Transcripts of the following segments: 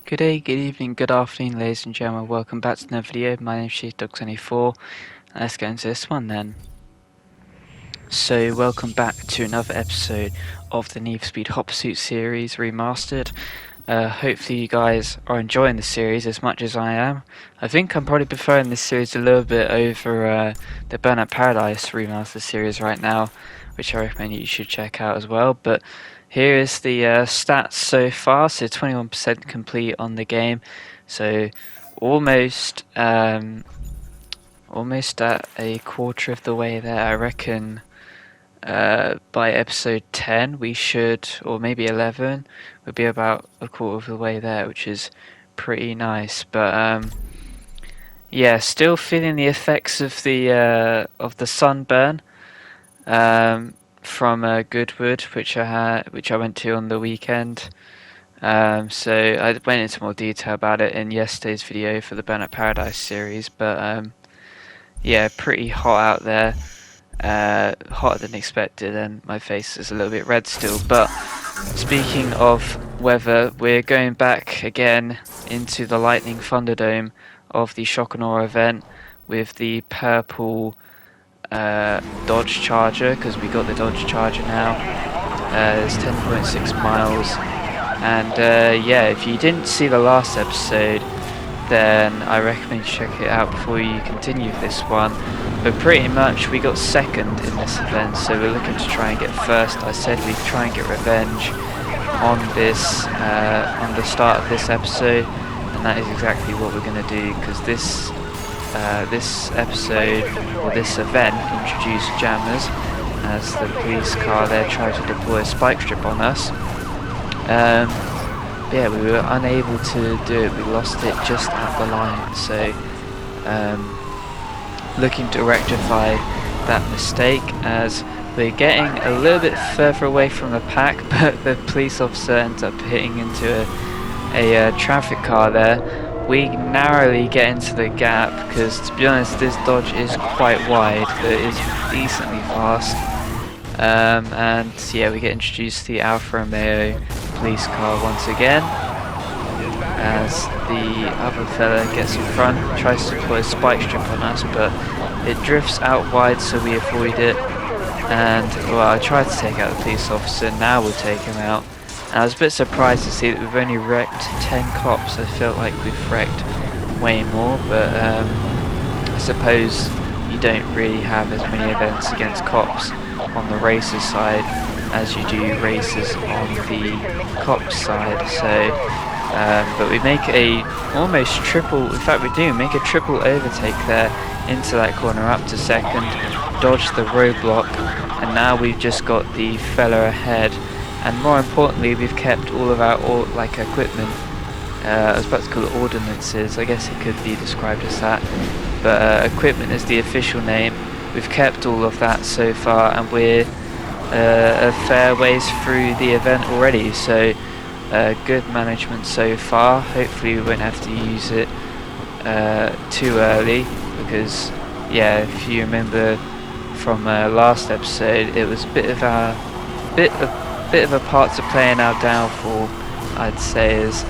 Good day, good evening, good afternoon, ladies and gentlemen. Welcome back to another video. My name is SheepDog24. Let's get into this one then. So, welcome back to another episode of the Need for Speed Hot Pursuit series Remastered. Hopefully, you guys are enjoying the series as much as I am. I think I'm probably preferring this series a little bit over the Burnout Paradise Remastered series right now, which I recommend you should check out as well. But here is the stats so far. So 21% complete on the game. So almost almost at a quarter of the way there. I reckon by episode 10 we should, or maybe 11, we'll be about a quarter of the way there, which is pretty nice. But yeah, still feeling the effects of the sunburn. From Goodwood, which I went to on the weekend. So I went into more detail about it in yesterday's video for the Burnout Paradise series. But yeah, pretty hot out there, hotter than expected, and my face is a little bit red still. But speaking of weather, we're going back again into the Lightning Thunderdome of the Shock and Awe event with the purple Dodge Charger, because we got the Dodge Charger now. It's 10.6 miles, and yeah, if you didn't see the last episode, then I recommend you check it out before you continue this one. But pretty much we got second in this event, so we're looking to try and get first. I said we'd try and get revenge on this on the start of this episode, and that is exactly what we're going to do, because this episode, or this event, introduced jammers as the police car there tried to deploy a spike strip on us. Yeah, we were unable to do it. We lost it just at the line, so looking to rectify that mistake as we're getting a little bit further away from the pack, but the police officer ends up hitting into a traffic car there. We narrowly get into the gap because, to be honest, this Dodge is quite wide, but it is decently fast. And yeah, we get introduced to the Alfa Romeo police car once again, as the other fella gets in front, tries to deploy a spike strip on us, but it drifts out wide, so we avoid it. And well, I tried to take out the police officer, now we'll take him out. I was a bit surprised to see that we've only wrecked 10 cops. I felt like we've wrecked way more, but I suppose you don't really have as many events against cops on the racers side as you do races on the cops side. So, but we make a almost triple, in fact we do make a triple overtake there into that corner up to second, dodge the roadblock, and now we've just got the fella ahead. And more importantly, we've kept all of our equipment. I was about to call it ordinances. I guess it could be described as that. But equipment is the official name. We've kept all of that so far, and we're a fair ways through the event already. So good management so far. Hopefully we won't have to use it too early, because yeah, if you remember from last episode, it was a bit of a part to play in our downfall, I'd say, as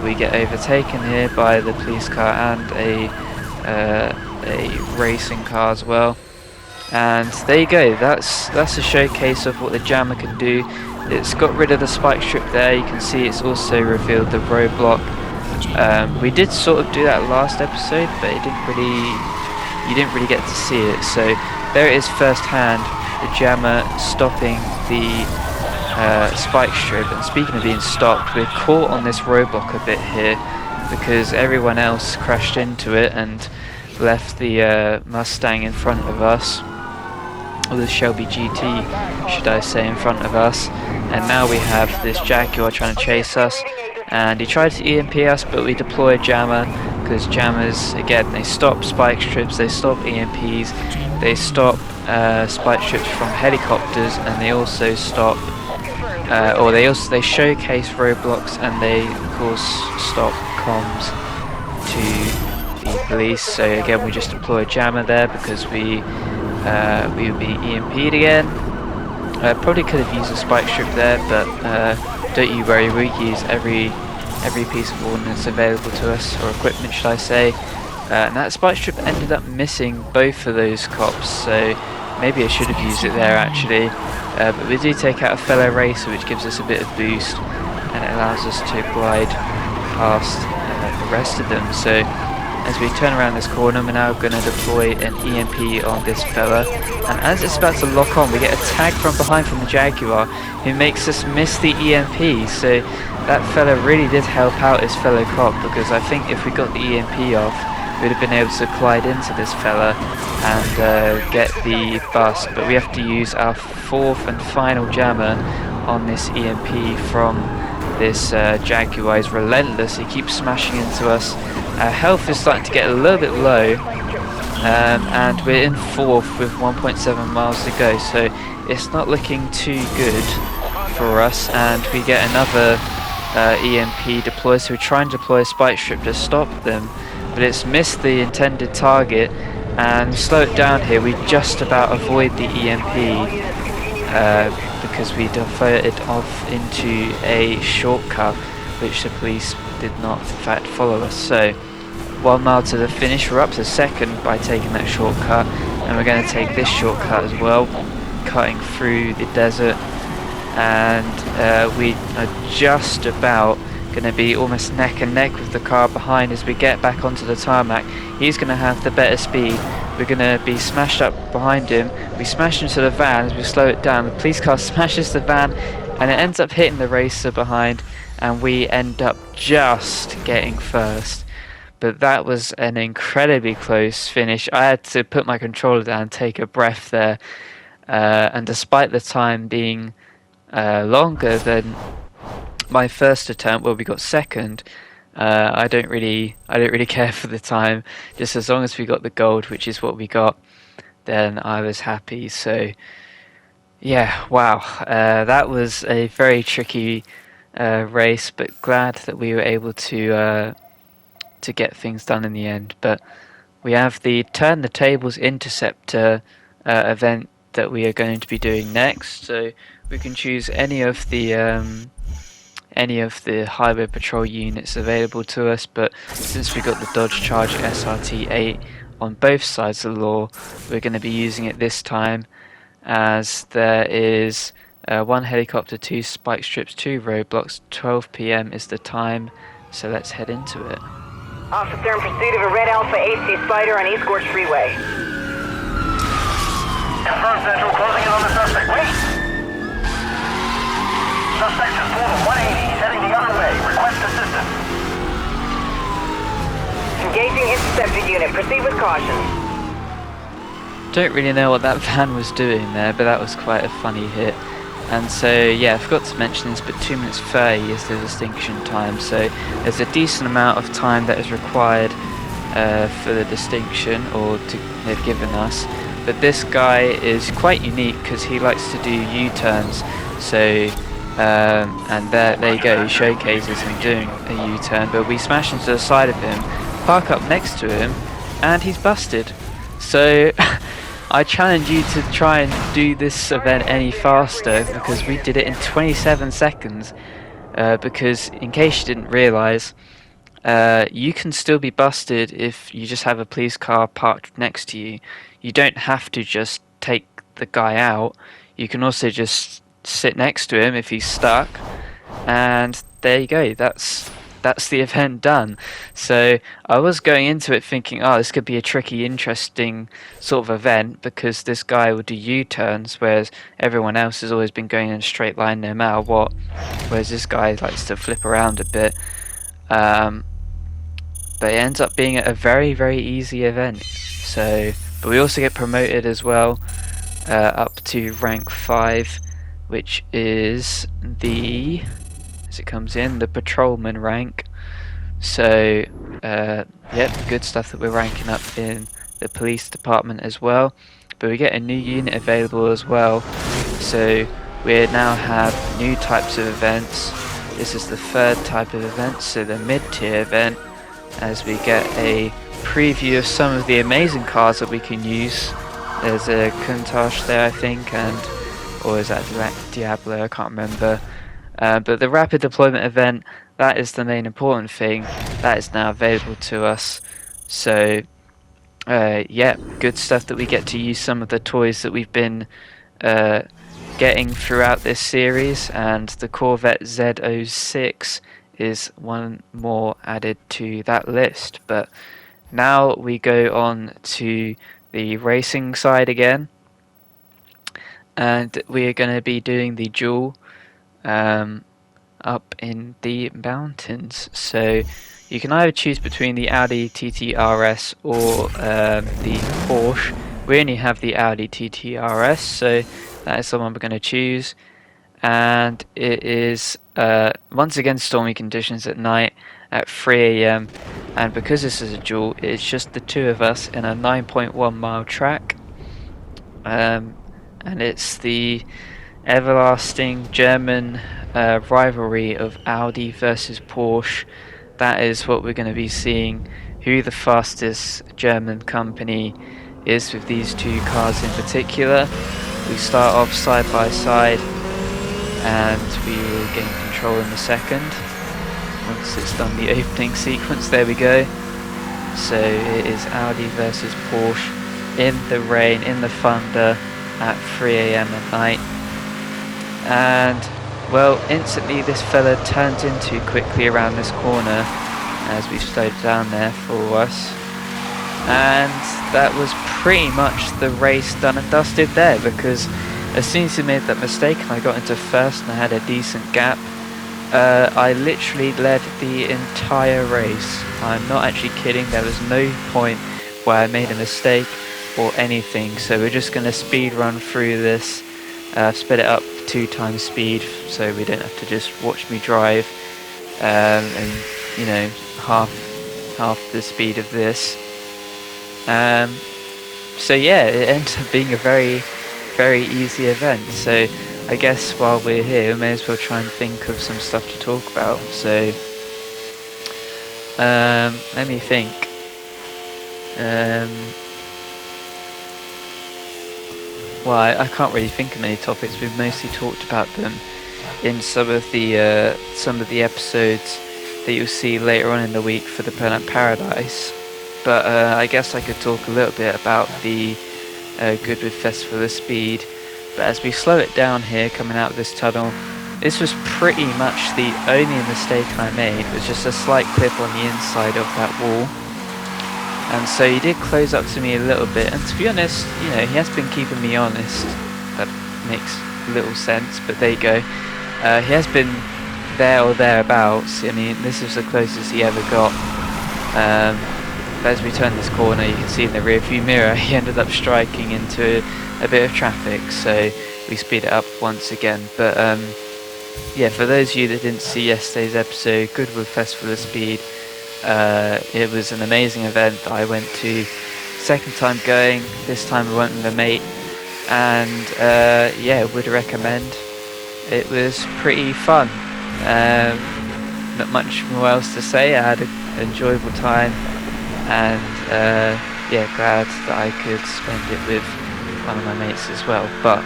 we get overtaken here by the police car and a racing car as well. And there you go, that's a showcase of what the jammer can do. It's got rid of the spike strip there. You can see it's also revealed the roadblock. We did sort of do that last episode, but you didn't really get to see it. So there it is firsthand, the jammer stopping the spike strip. And speaking of being stopped, we're caught on this roadblock a bit here because everyone else crashed into it and left the Mustang in front of us, or the Shelby GT should I say, in front of us. And now we have this Jaguar trying to chase us, and he tried to EMP us, but we deploy a jammer, because jammers, again, they stop spike strips, they stop EMPs, they stop spike strips from helicopters, and they also stop they showcase roadblocks, and they of course stop comms to the police. So again, we just deploy a jammer there because we would be EMP'd again. Probably could have used a spike strip there, but don't you worry, we use every every piece of ordnance available to us, or equipment should I say. And that spike strip ended up missing both of those cops, so maybe I should have used it there actually. But we do take out a fellow racer, which gives us a bit of boost, and it allows us to glide past the rest of them. So as we turn around this corner, we're now going to deploy an EMP on this fella, and as it's about to lock on, we get a tag from behind from the Jaguar who makes us miss the EMP. So that fella really did help out his fellow cop, because I think if we got the EMP off, we'd have been able to collide into this fella and get the bust. But we have to use our fourth and final jammer on this EMP from this Jaguar. Is relentless, he keeps smashing into us. Our health is starting to get a little bit low, and we're in fourth with 1.7 miles to go, so it's not looking too good for us. And we get another EMP deploy, so we try and deploy a spike strip to stop them, but it's missed the intended target, and slow it down here, we just about avoid the EMP because we diverted off into a shortcut which the police did not in fact follow us. So 1 mile to the finish, we're up to second by taking that shortcut, and we're going to take this shortcut as well, cutting through the desert, and we are just about going to be almost neck and neck with the car behind. As we get back onto the tarmac, he's going to have the better speed, we're going to be smashed up behind him, we smash into the van. As we slow it down, the police car smashes the van and it ends up hitting the racer behind, and we end up just getting first. But that was an incredibly close finish. I had to put my controller down and take a breath there, and despite the time being longer than my first attempt where we got second, I don't really care for the time. Just as long as we got the gold, which is what we got, then I was happy. So yeah, wow, that was a very tricky race, but glad that we were able to get things done in the end. But we have the Turn the Tables Interceptor event that we are going to be doing next. So we can choose any of the highway patrol units available to us, but since we got the Dodge Charger SRT-8 on both sides of the law, we're going to be using it this time, as there is 1 helicopter, 2 spike strips, 2 roadblocks. 12 PM is the time, so let's head into it. Officer in pursuit of a red Alpha 8C Spider on East Gorge Freeway. Confirm Central, closing in on the suspect. Wait! Suspect is pulled at 180, heading the other way. Request assistance. Engaging interceptor unit. Proceed with caution. Don't really know what that van was doing there, but that was quite a funny hit. And so yeah, I forgot to mention this, but 2 minutes 30 is the distinction time, so there's a decent amount of time that is required for the distinction, or they've given us. But this guy is quite unique because he likes to do U-turns, so and there you go, he showcases him doing a U-turn, but we smash into the side of him, park up next to him, and he's busted. So I challenge you to try and do this event any faster, because we did it in 27 seconds. Because in case you didn't realise, you can still be busted if you just have a police car parked next to you. You don't have to just take the guy out. You can also just sit next to him if he's stuck, and there you go. That's the event done. So I was going into it thinking, oh, this could be a tricky, interesting sort of event, because this guy would do U-turns, whereas everyone else has always been going in a straight line no matter what, whereas this guy likes to flip around a bit. But it ends up being a very, very easy event. So, but we also get promoted as well, up to rank 5, which is the, as it comes in, the patrolman rank. So yep, good stuff that we're ranking up in the police department as well. But we get a new unit available as well, so we now have new types of events. This is the 3rd type of event, so the mid-tier event, as we get a preview of some of the amazing cars that we can use. There's a Countach there, I think, or is that Diablo? I can't remember. But the rapid deployment event, that is the main important thing. That is now available to us. So yeah, good stuff that we get to use some of the toys that we've been getting throughout this series, and the Corvette Z06 is one more added to that list. But now we go on to the racing side again, and we are going to be doing the duel up in the mountains. So you can either choose between the Audi TT RS or the Porsche. We only have the Audi TT RS, so that is the one we're going to choose. And it is once again stormy conditions at night at 3 AM, and because this is a duel, it's just the two of us in a 9.1 mile track, and it's the everlasting German rivalry of Audi versus Porsche. That is what we're going to be seeing, who the fastest German company is with these two cars in particular. We start off side by side, and we will gain control in a second once it's done the opening sequence. There we go. So it is Audi versus Porsche in the rain, in the thunder at 3 AM at night. And well, instantly this fella turns in too quickly around this corner as we slowed down there for us. And that was pretty much the race done and dusted there, because as soon as he made that mistake and I got into first and I had a decent gap, I literally led the entire race. I'm not actually kidding, there was no point where I made a mistake or anything. So we're just going to speed run through this, sped it up 2 times speed so we don't have to just watch me drive, and you know, half the speed of this. So yeah, it ends up being a very easy event. So I guess while we're here, we may as well try and think of some stuff to talk about. So let me think. Well, I can't really think of many topics. We've mostly talked about them in some of the episodes that you'll see later on in the week for the Burnout Paradise. But I guess I could talk a little bit about the Goodwood Festival of Speed. But as we slow it down here, coming out of this tunnel, this was pretty much the only mistake I made. It was just a slight clip on the inside of that wall. And so he did close up to me a little bit, and to be honest, you know, he has been keeping me honest. That makes little sense, but there you go. He has been there or thereabouts. I mean, this is the closest he ever got. But as we turn this corner, you can see in the rear view mirror, he ended up striking into a bit of traffic, so we speed it up once again. But yeah, for those of you that didn't see yesterday's episode, Goodwood Festival of Speed, it was an amazing event that I went to. Second time going, this time I went with a mate, and yeah, would recommend. It was pretty fun. Not much more else to say. I had an enjoyable time, and yeah, glad that I could spend it with one of my mates as well. But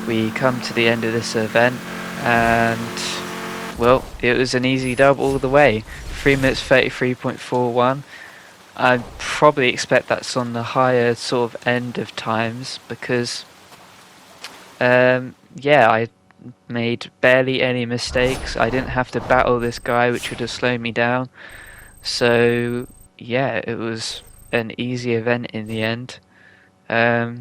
we come to the end of this event, and well, it was an easy dub all the way. 3 minutes 33.41. I'd probably expect that's on the higher sort of end of times, because yeah, I made barely any mistakes. I didn't have to battle this guy, which would have slowed me down. So yeah, it was an easy event in the end. Yeah,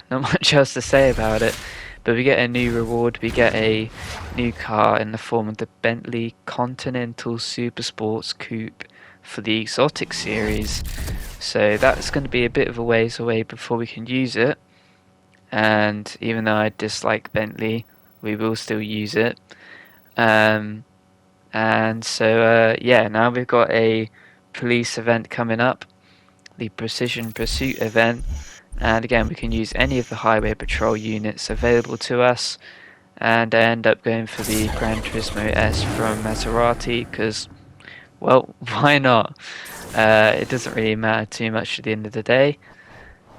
not much else to say about it. But we get a new reward. We get a new car in the form of the Bentley Continental Super Sports Coupe for the Exotic series. So that's going to be a bit of a ways away before we can use it. And even though I dislike Bentley, we will still use it. And so yeah, now we've got a police event coming up, the Precision Pursuit event. And again, we can use any of the highway patrol units available to us, and I end up going for the Gran Turismo S from Maserati, because, well, why not? It doesn't really matter too much at the end of the day.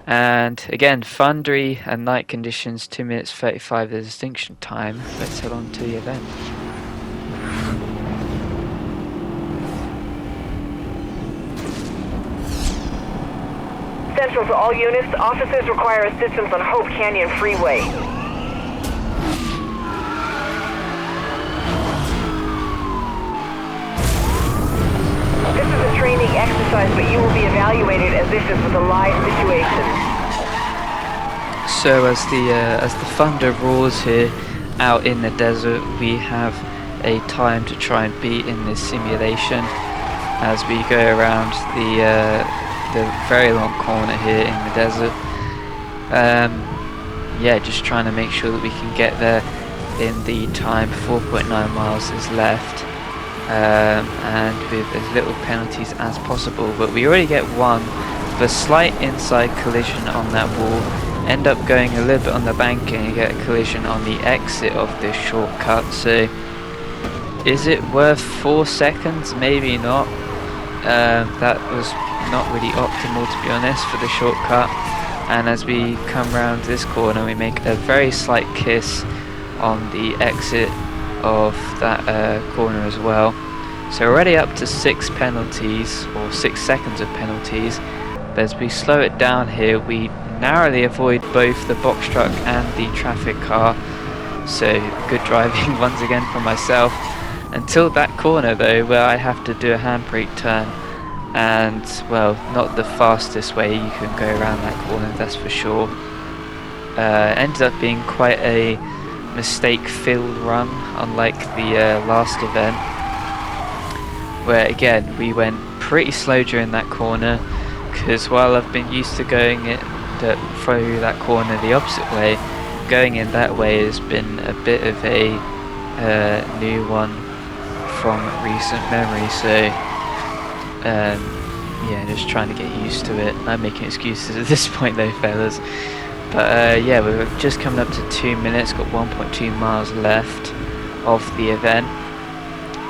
And again, thundery and night conditions, 2 minutes 35 the distinction time. Let's head on to the event. Central to all units. Officers require assistance on Hope Canyon Freeway. This is a training exercise, but you will be evaluated as this is with a live situation. So as the thunder roars here out in the desert, we have a time to try and beat in this simulation as we go around the very long corner here in the desert. Yeah, just trying to make sure that we can get there in the time. 4.9 miles is left, and with as little penalties as possible. But we already get one, the slight inside collision on that wall. End up going a little bit on the bank and you get a collision on the exit of this shortcut. So is it worth 4 seconds? Maybe not. That was not really optimal, to be honest, for the shortcut. And as we come round this corner, we make a very slight kiss on the exit of that corner as well. So we're already up to 6 penalties, or 6 seconds of penalties. But as we slow it down here, we narrowly avoid both the box truck and the traffic car. So good driving once again from myself. Until that corner though, where I have to do a handbrake turn. And well, not the fastest way you can go around that corner, that's for sure. Ended up being quite a mistake-filled run, unlike the last event, where again we went pretty slow during that corner, because while I've been used to going it through that corner the opposite way, going in that way has been a bit of a new one from recent memory. So yeah, just trying to get used to it. I'm making excuses at this point though, fellas. But yeah, we're just coming up to 2 minutes, got 1.2 miles left of the event,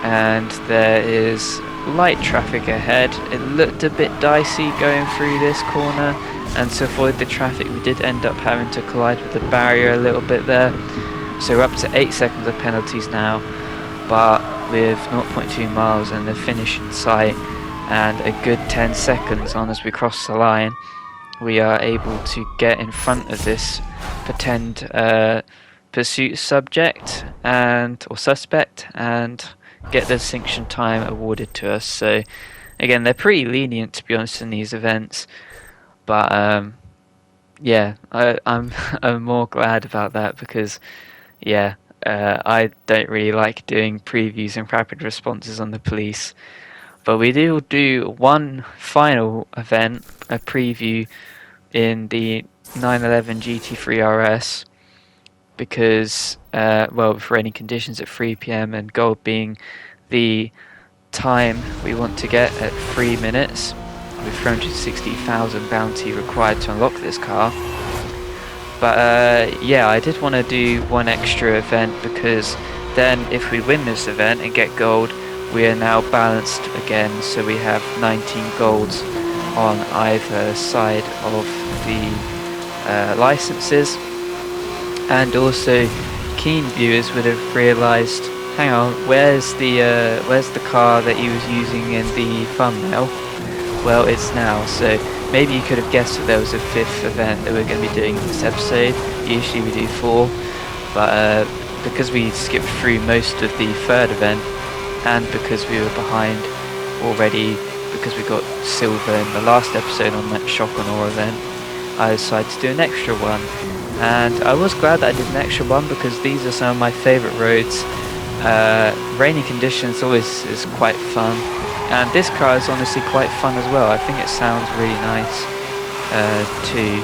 and there is light traffic ahead. It looked a bit dicey going through this corner, and to avoid the traffic we did end up having to collide with the barrier a little bit there. So we're up to 8 seconds of penalties now, but with 0.2 miles and the finish in sight and a good 10 seconds on as we cross the line, we are able to get in front of this pretend pursuit subject or suspect and get the distinction time awarded to us. So again, they're pretty lenient, to be honest, in these events, but yeah, I'm more glad about that, because yeah, I don't really like doing previews and rapid responses on the police. But we do one final event, a preview, in the 911 GT3 RS, because well, for any conditions at 3 PM and gold being the time we want to get at 3 minutes, with 360,000 bounty required to unlock this car. But yeah, I did want to do one extra event, because then if we win this event and get gold, we are now balanced again, so we have 19 golds on either side of the licenses. And also, keen viewers would have realised, hang on, where's the car that he was using in the thumbnail? Well, it's now. So maybe you could have guessed that there was a 5th event that we're going to be doing in this episode. Usually we do 4, but because we skipped through most of the 3rd event, and because we were behind already, because we got silver in the last episode on that shock and awe event, I decided to do an extra one. And I was glad that I did an extra one, because these are some of my favourite roads. Rainy conditions always is quite fun, and this car is honestly quite fun as well. I think it sounds really nice too,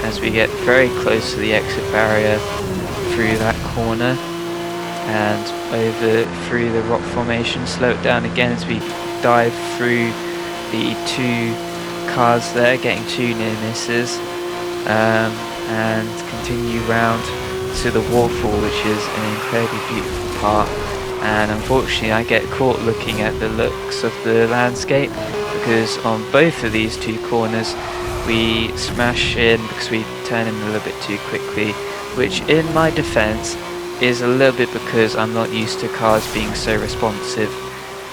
as we get very close to the exit barrier through that corner and over through the rock formation. Slow it down again as we dive through the 2 cars there, getting 2 near misses, and continue round to the waterfall, which is an incredibly beautiful part. And unfortunately I get caught looking at the looks of the landscape, because on both of these 2 corners we smash in because we turn in a little bit too quickly, which in my defense is a little bit because I'm not used to cars being so responsive,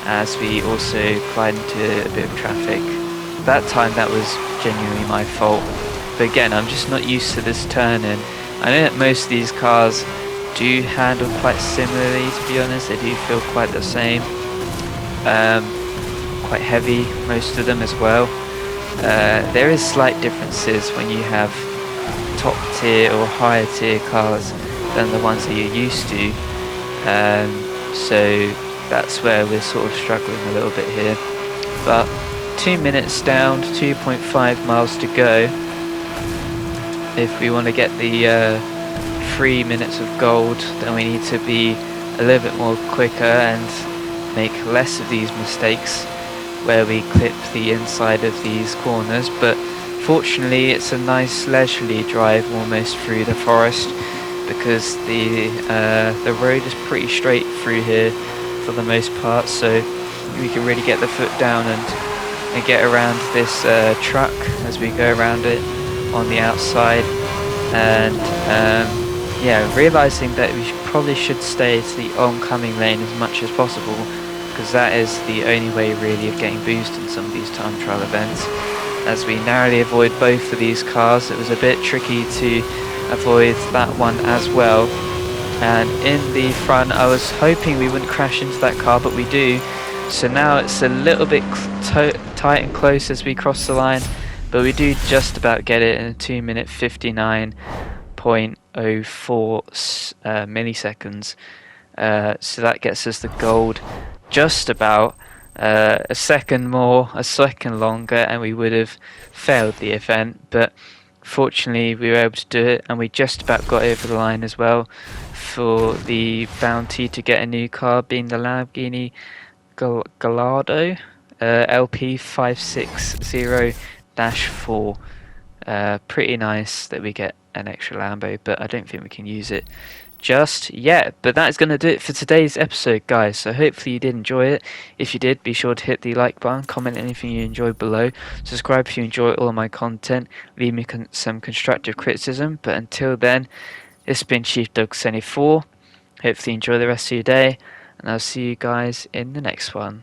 as we also collide into a bit of traffic that time that was genuinely my fault. But again, I'm just not used to this turning. I know that most of these cars do handle quite similarly, to be honest. They do feel quite the same. Quite heavy, most of them as well. There is slight differences when you have top tier or higher tier cars than the ones that you're used to. So that's where we're sort of struggling a little bit here. But 2 minutes down, 2.5 miles to go. If we want to get the 3 minutes of gold, then we need to be a little bit more quicker and make less of these mistakes where we clip the inside of these corners. But fortunately it's a nice leisurely drive almost through the forest, because the road is pretty straight through here for the most part, so we can really get the foot down and get around this truck as we go around it on the outside. And yeah, realizing that we probably should stay to the oncoming lane as much as possible, because that is the only way really of getting boost in some of these time trial events. As we narrowly avoid both of these cars, it was a bit tricky to avoid that one as well. And in the front, I was hoping we wouldn't crash into that car, but we do. So now it's a little bit tight and close as we cross the line, but we do just about get it in a 2 minute 59.04 milliseconds. So that gets us the gold just about. A second more, a second longer, and we would have failed the event. But fortunately we were able to do it, and we just about got over the line as well for the bounty to get a new car, being the Lamborghini Gallardo LP560-4. Pretty nice that we get an extra Lambo, but I don't think we can use it just yet. But that is going to do it for today's episode, guys. So hopefully you did enjoy it. If you did, be sure to hit the like button, comment anything you enjoyed below, subscribe if you enjoy all of my content, leave me some constructive criticism. But until then, this has been Chief Doug 74. Hopefully you enjoy the rest of your day, and I'll see you guys in the next one.